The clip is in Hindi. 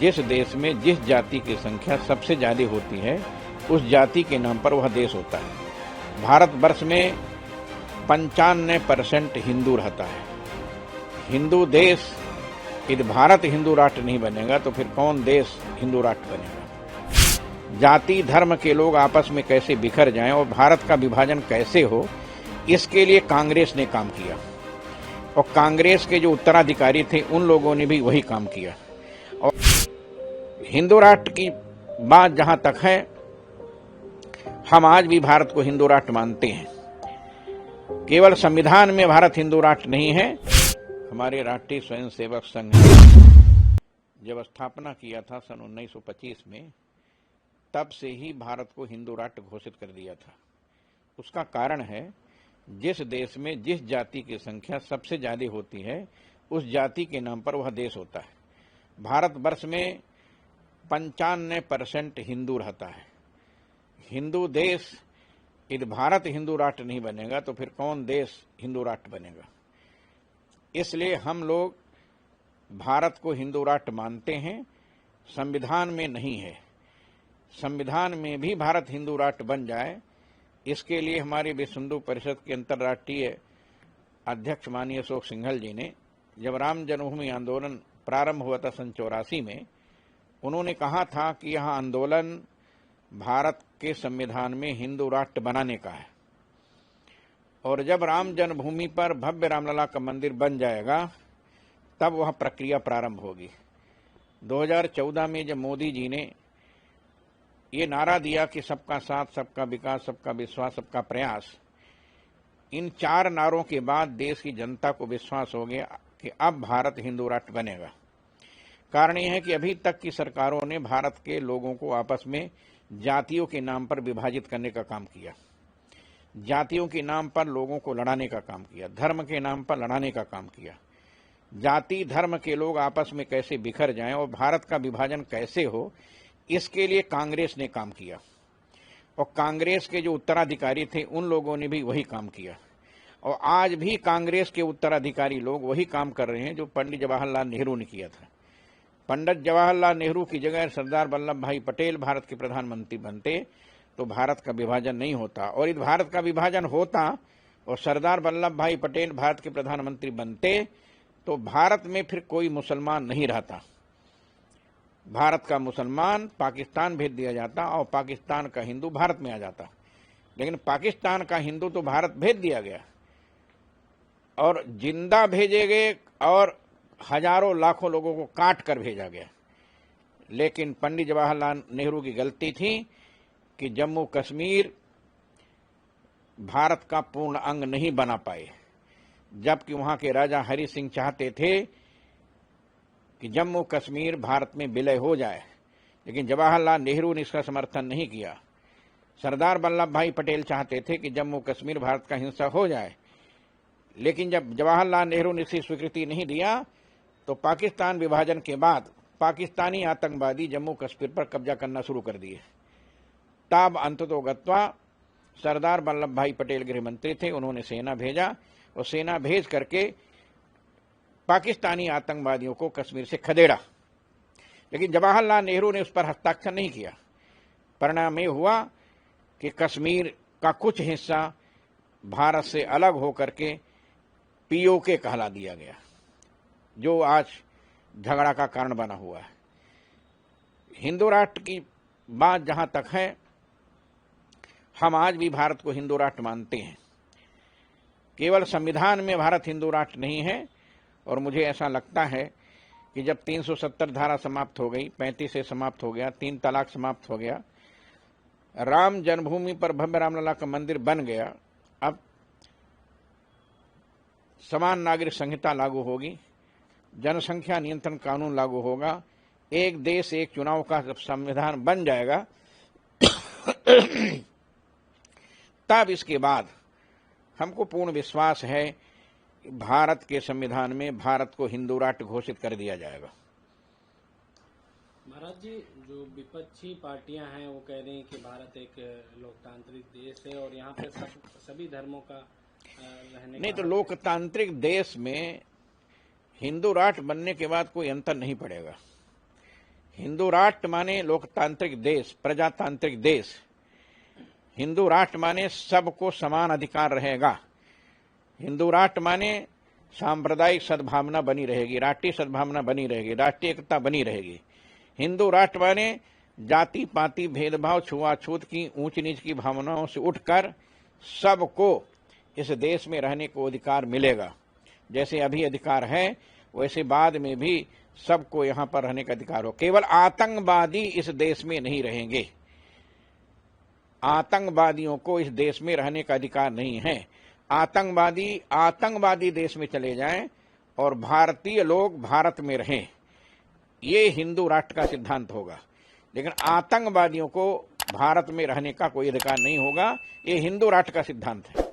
जिस देश में जिस जाति की संख्या सबसे ज्यादा होती है उस जाति के नाम पर वह देश होता है। भारतवर्ष में 95% हिंदू रहता है। हिंदू देश यदि भारत हिंदू राष्ट्र नहीं बनेगा तो फिर कौन देश हिंदू राष्ट्र बनेगा। जाति धर्म के लोग आपस में कैसे बिखर जाएं और भारत का विभाजन कैसे हो, इसके लिए कांग्रेस ने काम किया और कांग्रेस के जो उत्तराधिकारी थे उन लोगों ने भी वही काम किया। और हिंदू राष्ट्र की बात जहां तक है, हम आज भी भारत को हिंदू राष्ट्र मानते हैं। केवल संविधान में भारत हिंदू राष्ट्र नहीं है। हमारे राष्ट्रीय स्वयंसेवक संघ ने जब स्थापना किया था सन 1925 में, तब से ही भारत को हिंदू राष्ट्र घोषित कर दिया था। उसका कारण है, जिस देश में जिस जाति की संख्या सबसे ज्यादा होती है उस जाति के नाम पर वह देश होता है। भारतवर्ष में 95% हिंदू रहता है। हिंदू देश यदि भारत हिंदू राष्ट्र नहीं बनेगा तो फिर कौन देश हिंदू राष्ट्र बनेगा। इसलिए हम लोग भारत को हिंदू राष्ट्र मानते हैं। संविधान में नहीं है। संविधान में भी भारत हिंदू राष्ट्र बन जाए, इसके लिए हमारी विश्व हिंदू परिषद के अंतर्राष्ट्रीय अध्यक्ष माननीय अशोक सिंघल जी ने, जब राम जन्मभूमि आंदोलन प्रारंभ हुआ था सन 84 में, उन्होंने कहा था कि यह आंदोलन भारत के संविधान में हिंदू राष्ट्र बनाने का है और जब राम जन्मभूमि पर भव्य रामलला का मंदिर बन जाएगा तब वह प्रक्रिया प्रारंभ होगी। 2014 में जब मोदी जी ने ये नारा दिया कि सबका साथ, सबका विकास, सबका विश्वास, सबका प्रयास, इन 4 नारों के बाद देश की जनता को विश्वास हो गया कि अब भारत हिंदू राष्ट्र बनेगा। कारण यह है कि अभी तक की सरकारों ने भारत के लोगों को आपस में जातियों के नाम पर विभाजित करने का काम किया, जातियों के नाम पर लोगों को लड़ाने का काम किया, धर्म के नाम पर लड़ाने का काम किया। जाति धर्म के लोग आपस में कैसे बिखर जाएं और भारत का विभाजन कैसे हो, इसके लिए कांग्रेस ने काम किया और कांग्रेस के जो उत्तराधिकारी थे उन लोगों ने भी वही काम किया। और आज भी कांग्रेस के उत्तराधिकारी लोग वही काम कर रहे हैं जो पंडित जवाहरलाल नेहरू ने किया था। पंडित जवाहरलाल नेहरू की जगह सरदार वल्लभ भाई पटेल भारत के प्रधानमंत्री बनते तो भारत का विभाजन नहीं होता, और यदि भारत का विभाजन होता और सरदार वल्लभ भाई पटेल भारत के प्रधानमंत्री बनते तो भारत में फिर कोई मुसलमान नहीं रहता। भारत का मुसलमान पाकिस्तान भेज दिया जाता और पाकिस्तान का हिंदू भारत में आ जाता। लेकिन पाकिस्तान का हिंदू तो भारत भेज दिया गया और जिंदा भेजे गए और हजारों लाखों लोगों को काट कर भेजा गया। लेकिन पंडित जवाहरलाल नेहरू की गलती थी कि जम्मू कश्मीर भारत का पूर्ण अंग नहीं बना पाए, जबकि वहां के राजा हरि सिंह चाहते थे कि जम्मू कश्मीर भारत में विलय हो जाए, लेकिन जवाहरलाल नेहरू ने इसका समर्थन नहीं किया। सरदार वल्लभ भाई पटेल चाहते थे कि जम्मू कश्मीर भारत का हिस्सा हो जाए, लेकिन जब जवाहरलाल नेहरू ने इसी स्वीकृति नहीं दिया तो पाकिस्तान विभाजन के बाद पाकिस्तानी आतंकवादी जम्मू कश्मीर पर कब्जा करना शुरू कर दिए। तब अंततोगत्वा सरदार वल्लभ भाई पटेल गृह मंत्री थे, उन्होंने सेना भेजा और सेना भेज करके पाकिस्तानी आतंकवादियों को कश्मीर से खदेड़ा। लेकिन जवाहरलाल नेहरू ने उस पर हस्ताक्षर नहीं किया। परिणाम ये हुआ कि कश्मीर का कुछ हिस्सा भारत से अलग होकर के पीओके कहला दिया गया, जो आज झगड़ा का कारण बना हुआ है। हिंदू राष्ट्र की बात जहां तक है, हम आज भी भारत को हिंदू राष्ट्र मानते हैं। केवल संविधान में भारत हिंदू राष्ट्र नहीं है और मुझे ऐसा लगता है कि जब 370 धारा समाप्त हो गई, 35 से समाप्त हो गया, 3 तलाक समाप्त हो गया, राम जन्मभूमि पर भव्य रामलला का मंदिर बन गया, अब समान नागरिक संहिता लागू होगी, जनसंख्या नियंत्रण कानून लागू होगा, एक देश एक चुनाव का जब संविधान बन जाएगा तब इसके बाद हमको पूर्ण विश्वास है कि भारत के संविधान में भारत को हिंदू राष्ट्र घोषित कर दिया जाएगा। महाराज जी, जो विपक्षी पार्टियां हैं वो कह रही हैं कि भारत एक लोकतांत्रिक देश है और यहाँ पे सभी धर्मों का रहने नहीं तो लोकतांत्रिक देश में हिंदू राष्ट्र बनने के बाद कोई अंतर नहीं पड़ेगा। हिंदू राष्ट्र माने लोकतांत्रिक देश, प्रजातांत्रिक देश। हिंदू राष्ट्र माने सबको समान अधिकार रहेगा। हिंदू राष्ट्र माने सांप्रदायिक सद्भावना बनी रहेगी, राष्ट्रीय सद्भावना बनी रहेगी, राष्ट्रीय एकता बनी रहेगी। हिंदू राष्ट्र माने जाति पाति भेदभाव छुआछूत की ऊंच नीच की भावनाओं से उठकर सबको इस देश में रहने को अधिकार मिलेगा। जैसे अभी अधिकार है वैसे बाद में भी सबको यहां पर रहने का अधिकार हो। केवल आतंकवादी इस देश में नहीं रहेंगे। आतंकवादियों को इस देश में रहने का अधिकार नहीं है। आतंकवादी देश में चले जाएं और भारतीय लोग भारत में रहें, ये हिंदू राष्ट्र का सिद्धांत होगा। लेकिन आतंकवादियों को भारत में रहने का कोई अधिकार नहीं होगा। ये हिंदू राष्ट्र का सिद्धांत है।